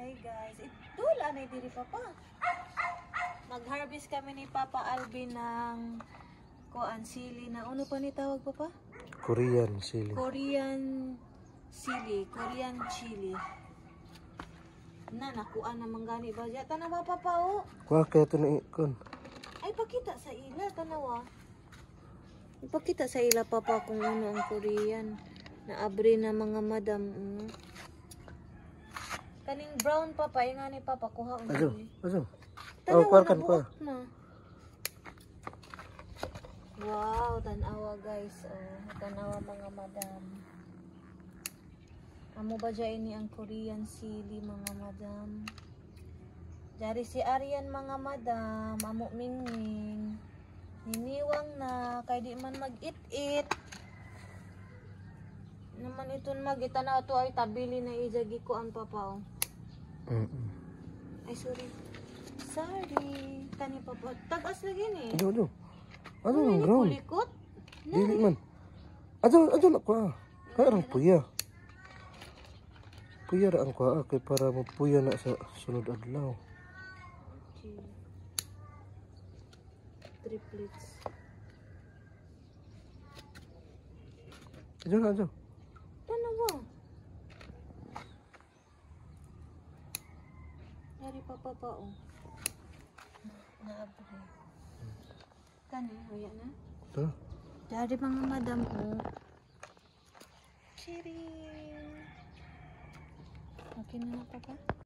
Hi guys, ito lanay diri papa. Mag-harvest kami ni Papa Alvin ng kuan sili na ano pa ni tawag papa? Korean sili. Korean chili. Na nakuan na manggani ba diya tanawa papa o. Kuha kaya ito na ikon. Ay pakita sa ila tanawa. Ipakita sa ila papa kung ano ang Korean na abri na mga madam. Kaning brown papa, yung nga ni papa, kuha ulit. Aso. Tanawa kuha na buok na. Wow, tanawa guys. Oh, tanawa mga madam. Amo ba dyan ini ang Korean sili mga madam? Dari si Arian mga madam, amo mingming. Hiniwang na, kay di man mag-it-it. Naman iton mag-itanaw to ay tabili na ijagi ko ang papa. Oh. Ay, sorry. Sorry. Kani papa. Tagas lagi ni. Ano Ano ang ground? Kulikot? Dili man. Ato na kuha. Kaya ang puya. Puya ra ang kuha kay para mapuya na sa sunod adlaw. Triplets. Ato. Tanawa. Dari papa pa oh. Naabre. Kani, huya na. Ito. Dari mga madam oh. Chiring. Okay na papa.